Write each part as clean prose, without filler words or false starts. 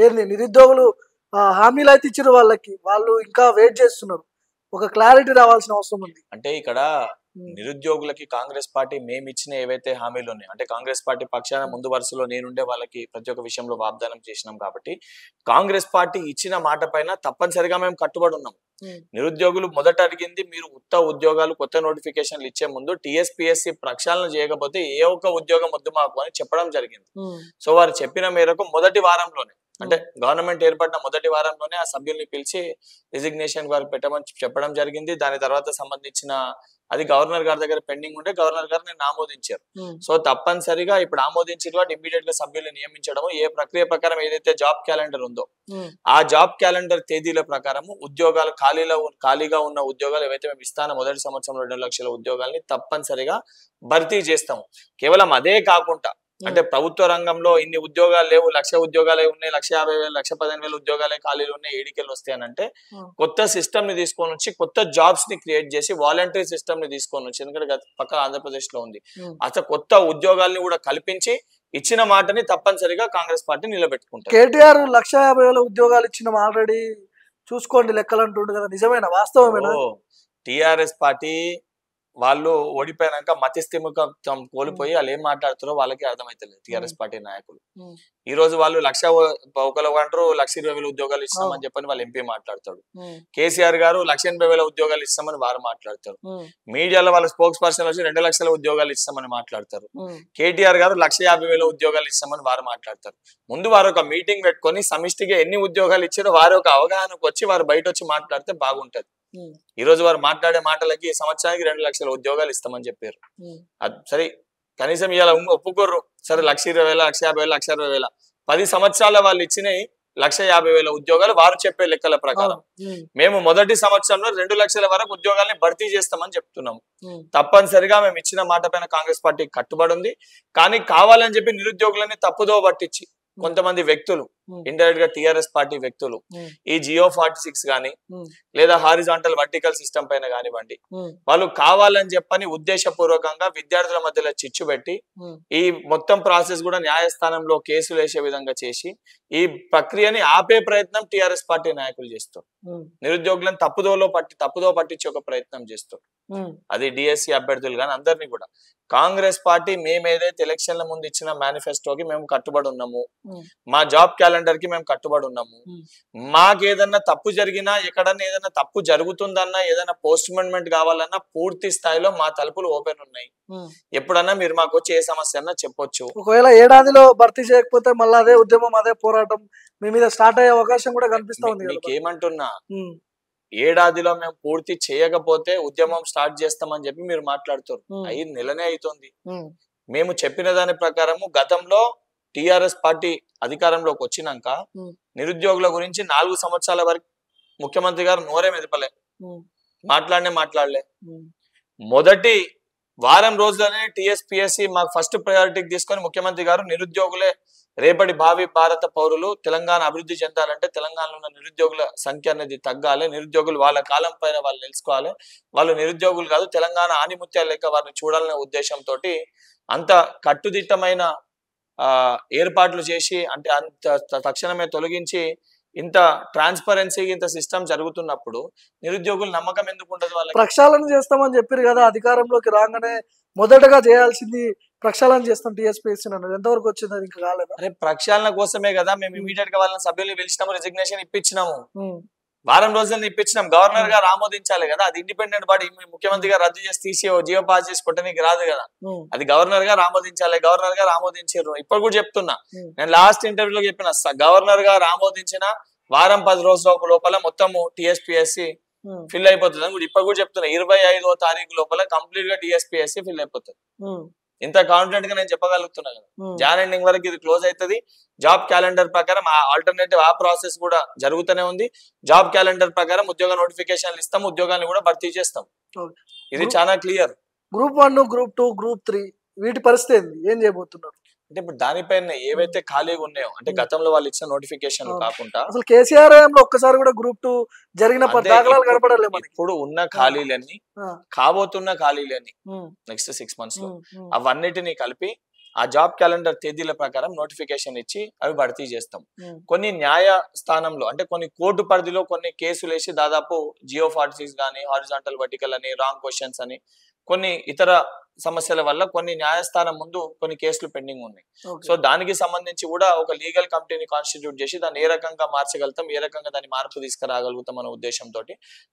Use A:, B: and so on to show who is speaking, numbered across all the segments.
A: ఏంది నిరుద్యోగులు హామీలు అయితే ఇచ్చారు వాళ్ళకి, వాళ్ళు ఇంకా వెయిట్ చేస్తున్నారు. ఒక క్లారిటీ రావాల్సిన అవసరం ఉంది.
B: అంటే ఇక్కడ నిరుద్యోగులకి కాంగ్రెస్ పార్టీ మేము ఇచ్చిన ఏవైతే హామీలు ఉన్నాయో, అంటే కాంగ్రెస్ పార్టీ పక్షాన ముందు వరుసలో నేనుండే వాళ్ళకి ప్రతి ఒక్క విషయంలో వాగ్దానం చేసినాం కాబట్టి కాంగ్రెస్ పార్టీ ఇచ్చిన మాట పైన తప్పనిసరిగా మేము కట్టుబడి ఉన్నాం. నిరుద్యోగులు మొదట అడిగింది మీరు ఉద్యోగాలు కొత్త నోటిఫికేషన్లు ఇచ్చే ముందు టీఎస్పీఎస్సీ ప్రక్షాళన చేయకపోతే ఏ ఒక్క ఉద్యోగం వద్దు మాకు అని చెప్పడం జరిగింది. సో వారు చెప్పిన మేరకు మొదటి వారంలోనే, అంటే గవర్నమెంట్ ఏర్పడిన మొదటి వారంలోనే ఆ సభ్యుల్ని పిలిచి రిజిగ్నేషన్ వారికి పెట్టమని చెప్పడం జరిగింది. దాని తర్వాత సంబంధించిన అది గవర్నర్ గారి దగ్గర పెండింగ్ ఉంటే గవర్నర్ గారు నేను ఆమోదించారు. సో తప్పనిసరిగా ఇప్పుడు ఆమోదించిన వాటి ఇమీడియట్ గా సభ్యుల్ని నియమించడం, ఏ ప్రక్రియ ప్రకారం ఏదైతే జాబ్ క్యాలెండర్ ఉందో ఆ జాబ్ క్యాలెండర్ తేదీల ప్రకారము ఉద్యోగాలు ఖాళీగా ఉన్న ఉద్యోగాలు ఏవైతే మేము ఇస్తానో మొదటి సంవత్సరంలో 2 లక్షల ఉద్యోగాల్ని తప్పనిసరిగా భర్తీ చేస్తాము. కేవలం అదే కాకుండా అంటే ప్రభుత్వ రంగంలో ఇన్ని ఉద్యోగాలు లేవు, 1,00,000 ఉద్యోగాలే ఉన్నాయి, 1,50,000 1,15,000 ఉద్యోగాలే ఖాళీలు ఉన్నాయి, ఏడికెళ్ళి వస్తాయనంటే కొత్త సిస్టమ్ ని తీసుకొని వచ్చి కొత్త జాబ్స్ ని క్రియేట్ చేసి వాలంటరీ సిస్టమ్ ని తీసుకొని వచ్చి, ఎందుకంటే పక్క ఆంధ్రప్రదేశ్ లో ఉంది, అసలు కొత్త ఉద్యోగాల్ని కూడా కల్పించి ఇచ్చిన మాటని తప్పనిసరిగా కాంగ్రెస్ పార్టీ నిలబెట్టుకుంటారు.
A: కేటీఆర్ 1,50,000 ఉద్యోగాలు ఇచ్చిన ఆల్రెడీ చూసుకోండి లెక్కలు అంటుండు కదా, నిజమేనా, వాస్తవమేనా?
B: టిఆర్ఎస్ పార్టీ వాళ్ళు ఓడిపోయాక మతిస్థిమితం కోల్పోయి వాళ్ళు ఏం మాట్లాడుతారో వాళ్ళకి అర్థమైతలేదు. టిఆర్ఎస్ పార్టీ నాయకులు ఈ రోజు వాళ్ళు ఒకరు అంటారు 1,20,000 ఉద్యోగాలు ఇస్తామని చెప్పని వాళ్ళు ఎంపీ మాట్లాడతాడు. కేసీఆర్ గారు 1,80,000 ఉద్యోగాలు ఇస్తామని వారు మాట్లాడతారు. మీడియాలో వాళ్ళ స్పోక్స్ పర్సన్ వచ్చి 2 లక్షల ఉద్యోగాలు ఇస్తామని మాట్లాడతారు. కేటీఆర్ గారు 1,50,000 ఉద్యోగాలు ఇస్తామని వారు మాట్లాడతారు. ముందు వారు ఒక మీటింగ్ పెట్టుకొని సమిష్టిగా ఎన్ని ఉద్యోగాలు ఇచ్చారో వారు ఒక అవగాహనకు వచ్చి వారు బయట వచ్చి మాట్లాడితే బాగుంటది. ఈ రోజు వారు మాట్లాడే మాటలకి సంవత్సరానికి 2 లక్షల ఉద్యోగాలు ఇస్తామని చెప్పారు. సరే కనీసం ఇలా ఒప్పుకోర్రు, సరే 1,20,000 1,50,000 1,60,000 10 సంవత్సరాల వాళ్ళు ఇచ్చినాయి 1,50,000 ఉద్యోగాలు వారు చెప్పే లెక్కల ప్రకారం మేము మొదటి సంవత్సరంలో 2 లక్షల వరకు ఉద్యోగాల్ని భర్తీ చేస్తామని చెప్తున్నాము. తప్పనిసరిగా మేము ఇచ్చిన మాట పైన కాంగ్రెస్ పార్టీ కట్టుబడి ఉంది. కానీ కావాలని చెప్పి నిరుద్యోగులని తప్పుదో పట్టించి కొంతమంది వ్యక్తులు, ఇండైరెక్ట్ గా టిఆర్ఎస్ పార్టీ వ్యక్తులు ఈ జియో 46 గానీ లేదా హారిజాంటల్ వర్టికల్ సిస్టమ్ పైన కానివ్వండి, వాళ్ళు కావాలని చెప్పని ఉద్దేశపూర్వకంగా విద్యార్థుల మధ్యలో చిచ్చు పెట్టి ఈ మొత్తం ప్రాసెస్ కూడా న్యాయస్థానంలో కేసులు వేసే విధంగా చేసి ఈ ప్రక్రియని ఆపే ప్రయత్నం టిఆర్ఎస్ పార్టీ నాయకులు చేస్తారు. నిరుద్యోగులను తప్పుదో పట్టించే ఒక ప్రయత్నం చేస్తారు. అది డిఎస్సి అభ్యర్థులు కానీ అందరినీ కూడా. కాంగ్రెస్ పార్టీ మేము ఏదైతే ఎలక్షన్ల ముందు ఇచ్చిన మేనిఫెస్టోకి మేము కట్టుబడి ఉన్నాము, మా జాబ్ క్యాలెండర్ కి మేము కట్టుబడి ఉన్నాము. మాకేదన్నా తప్పు జరిగినా, ఎక్కడన్నా ఏదైనా తప్పు జరుగుతుందన్నా, ఏదైనా పోస్ట్మెంట్ కావాలన్నా పూర్తి స్థాయిలో మా తలుపులు ఓపెన్ ఉన్నాయి. ఎప్పుడన్నా మీరు మాకు వచ్చి ఏ సమస్య అన్నా చెప్పొచ్చు.
A: ఒకవేళ ఏడాదిలో భర్తీ చేయకపోతే మళ్ళీ అదే ఉద్యమం, అదే పోరాటం మీ మీద స్టార్ట్ అయ్యే అవకాశం కూడా కనిపిస్తా ఉంది.
B: మీకు ఏమంటున్నా, ఏడాదిలో మేము పూర్తి చేయకపోతే ఉద్యమం స్టార్ట్ చేస్తామని చెప్పి మీరు మాట్లాడుతారు. 5 నెలనే అవుతుంది. మేము చెప్పిన దాని ప్రకారము గతంలో టిఆర్ఎస్ పార్టీ అధికారంలోకి వచ్చినాక నిరుద్యోగుల గురించి 4 సంవత్సరాల వరకు ముఖ్యమంత్రి గారు నోరే మెదపలే, మాట్లాడలే. మొదటి వారం రోజులనే టీఎస్పీఎస్సీ మాకు ఫస్ట్ ప్రయారిటీకి తీసుకొని ముఖ్యమంత్రి గారు నిరుద్యోగులే రేపటి భావి భారత పౌరులు, తెలంగాణ అభివృద్ధి చెందాలంటే తెలంగాణలో ఉన్న నిరుద్యోగుల సంఖ్య అనేది తగ్గాలి, నిరుద్యోగులు వాళ్ళ కాలం పైన వాళ్ళు నిలుచుకోవాలి, వాళ్ళు నిరుద్యోగులు కాదు తెలంగాణ ఆనిముత్యాలు లెక్క వారిని చూడాలనే ఉద్దేశంతో అంత కట్టుదిట్టమైన ఏర్పాట్లు చేసి, అంటే అంత తక్షణమే తొలగించి ఇంత ట్రాన్స్పరెన్సీ ఇంత సిస్టమ్ జరుగుతున్నప్పుడు నిరుద్యోగులు నమ్మకం ఎందుకు ఉండదు? వాళ్ళకి
A: ప్రక్షాళన చేస్తామని చెప్పారు కదా, అధికారంలోకి రాగానే మొదటగా చేయాల్సింది ప్రక్షాళన చేస్తాం టీఎస్పీఎస్సీ అన్నది ఎంతవరకు వచ్చింది? అది ఇంకా కాలేదు.
B: అరే ప్రక్షాళన కోసమే కదా మేము ఇమీడియట్ గా వాళ్ళని సభ్యులు పిలిచినాము, రిజిగ్నేషన్ ఇప్పించినాము, వారం రోజులను ఇప్పించినాం. గవర్నర్ గారు ఆమోదించాలి కదా, అది ఇండిపెండెంట్ బాడీ. ముఖ్యమంత్రి గారు రద్దు చేసి తీసి జియో పాస్ చేసి కొట్టడానికి రాదు కదా, అది గవర్నర్ గారు ఆమోదించాలి. గవర్నర్ గారు ఆమోదించారు. ఇప్పుడు కూడా చెప్తున్నా, నేను లాస్ట్ ఇంటర్వ్యూలో చెప్పిన గవర్నర్ గారు ఆమోదించిన వారం 10 రోజుల లోపల మొత్తము టీఎస్పీఎస్సీ ఫిల్ అయిపోతుంది అని ఇప్పుడు కూడా చెప్తున్నా. 25వ తారీఖు లోపల కంప్లీట్ గా టీఎస్పీఎస్సీ ఫిల్ అయిపోతుంది. ఇంత కాన్ఫిడెంట్ గా నేను చెప్పగలుగుతున్నా కదా. జాన్ ఎండింగ్ వరకు ఇది క్లోజ్ అవుతుంది. జాబ్ క్యాలెండర్ ప్రకారం ఆల్టర్నేటివ్ ఆ ప్రాసెస్ కూడా జరుగుతూనే ఉంది. జాబ్ క్యాలెండర్ ప్రకారం ఉద్యోగ నోటిఫికేషన్లు ఇస్తాం, ఉద్యోగాన్ని కూడా భర్తీ చేస్తాం. ఇది చాలా క్లియర్.
A: గ్రూప్ 1, గ్రూప్ 2, గ్రూప్ 3 వీటి పరిస్థితి ఏం చేయబోతున్నారు
B: అంటే ఇప్పుడు దానిపైన ఏవైతే ఖాళీగా ఉన్నాయో, అంటే గతంలో వాళ్ళు ఇచ్చిన నోటిఫికేషన్లు కాకుండా
A: అసలు కేసీఆర్ ఒక్కసారి కూడా గ్రూప్ 2 జరిగిన దాఖలాలు కనపడలేదు.
B: ఇప్పుడు ఉన్న ఖాళీలన్నీ, కాబోతున్న ఖాళీలన్నీ నెక్స్ట్ 6 months లో అవన్నిటిని కలిపి ఆ జాబ్ క్యాలెండర్ తేదీల ప్రకారం నోటిఫికేషన్ ఇచ్చి అవి భర్తీ చేస్తాం.
A: ఉమ్,
B: కొన్ని న్యాయ స్థానంలో అంటే కొన్ని కోర్టు పరిధిలో కొన్ని కేసులు వేసి దాదాపు జియో 46 కానీ హారిజాంటల్ వర్టికల్ అని రాంగ్ క్వశ్చన్స్ అని కొన్ని ఇతర సమస్యల వల్ల కొన్ని న్యాయస్థానం ముందు కొన్ని కేసులు పెండింగ్ ఉన్నాయి.
A: ఓకే.
B: సో దానికి సంబంధించి కూడా ఒక లీగల్ కమిటీని కాన్స్టిట్యూట్ చేసి దాన్ని ఏ రకంగా మార్చగలుగుతాం, ఏ రకంగా దాన్ని మార్పు తీసుకురాగలుగుతాం అనే ఉద్దేశంతో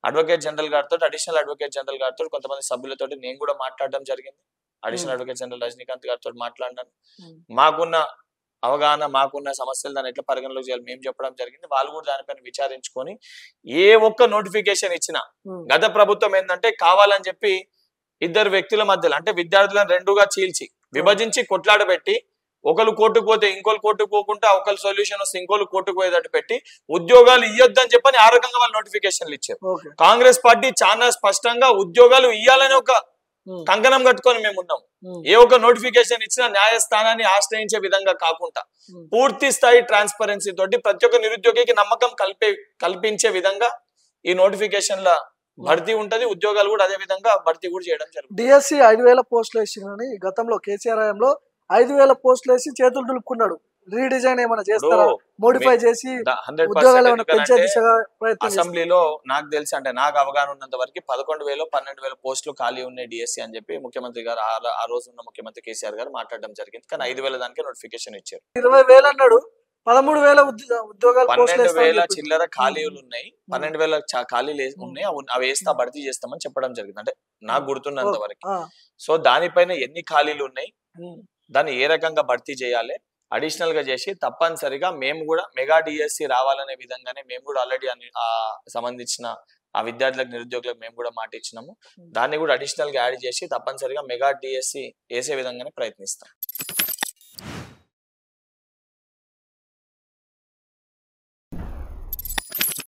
B: అడ్వకేట్ జనరల్ గారితో, అడిషనల్ అడ్వకేట్ జనరల్ గారితో, కొంతమంది సభ్యులతో నేను కూడా మాట్లాడడం జరిగింది. అడిషనల్ అడ్వకేట్ జనరల్ రజనీకాంత్ గారితో మాట్లాడినాను.
A: ఉమ్,
B: మాకున్న అవగాహన, మాకున్న సమస్యలు దాన్ని ఎట్లా పరిగణలోకి చేయాలి మేము చెప్పడం జరిగింది. వాళ్ళు కూడా దానిపైన విచారించుకొని ఏ ఒక్క నోటిఫికేషన్ ఇచ్చినా
A: ఉమ్,
B: గత ప్రభుత్వం ఏంటంటే కావాలని చెప్పి ఇద్దరు వ్యక్తుల మధ్యలో అంటే విద్యార్థులను రెండుగా చీల్చి విభజించి కొట్లాడబెట్టి ఒకరు కోర్టుకు పోతే ఇంకోరు కోర్టుకు పోకుండా ఒకరు సొల్యూషన్ వస్తే ఇంకోరు కోర్టుకు పోయేటట్టు పెట్టి ఉద్యోగాలు ఇయ్యొద్దని చెప్పని ఆ రకంగా వాళ్ళు నోటిఫికేషన్లు ఇచ్చారు.
A: ఓకే.
B: కాంగ్రెస్ పార్టీ చాలా స్పష్టంగా ఉద్యోగాలు ఇయ్యాలని ఒక
A: ఉమ్,
B: కంకణం కట్టుకొని మేము ఉన్నాం.
A: ఉమ్,
B: ఏ ఒక్క నోటిఫికేషన్ ఇచ్చినా న్యాయస్థానాన్ని ఆశ్రయించే విధంగా కాకుండా
A: ఉమ్.
B: పూర్తి స్థాయి ట్రాన్స్పరెన్సీ తోటి ప్రతి ఒక్క నిరుద్యోగికి నమ్మకం కల్పించే విధంగా ఈ నోటిఫికేషన్ల భర్తీ ఉంటది. ఉద్యోగాలు కూడా అదే విధంగా భర్తీ కూడా చేయడం జరుగుతుంది.
A: డిఎస్సి 5,000 పోస్టులు వేసిందని గతంలో కేసీఆర్ హయాంలో 5,000 పోస్టులు వేసి చేతులు దులుపుకున్నాడు. రీడిజైన్ ఏమైనా చేస్తారా, మోడిఫై చేసి
B: 100%
A: ఉద్యోగాలు ఏమైనా పెంచే
B: ఎందుకంటే
A: దిశగా ప్రయత్నం చేస్తారా?
B: అసెంబ్లీలో నాకు తెలిసి అంటే నాకు అవగాహన ఉన్నంత వరకు 11,000 12,000 పోస్టులు ఖాళీ ఉన్నాయి డిఎస్సి అని చెప్పి ముఖ్యమంత్రి గారు ఆ రోజు ఉన్న ముఖ్యమంత్రి కేసీఆర్ గారు మాట్లాడడం జరిగింది. కానీ 5,000 దానికి నోటిఫికేషన్ ఇచ్చారు.
A: 20,000 అన్నాడు, 13,000 ఉద్యోగాలు పోస్టులు
B: 12,000 చిల్లర ఖాళీలు ఉన్నాయి, 12,000 ఖాళీలు ఉన్నాయి. అవి వేస్తా భర్తీ చేస్తామని చెప్పడం జరిగింది అంటే నాకు గుర్తున్నంత వరకు. సో దానిపైన ఎన్ని ఖాళీలు ఉన్నాయి, దాన్ని ఏ రకంగా భర్తీ చేయాలి, అడిషనల్ గా చేసి తప్పనిసరిగా మేము కూడా మెగా డిఎస్సి రావాలనే విధంగానే మేము కూడా ఆల్రెడీ సంబంధించిన ఆ విద్యార్థులకు, నిరుద్యోగులకు మేము కూడా మాట ఇచ్చినాము. దాన్ని కూడా అడిషనల్ గా యాడ్ చేసి తప్పనిసరిగా మెగా డిఎస్సి వేసే విధంగానే ప్రయత్నిస్తాం.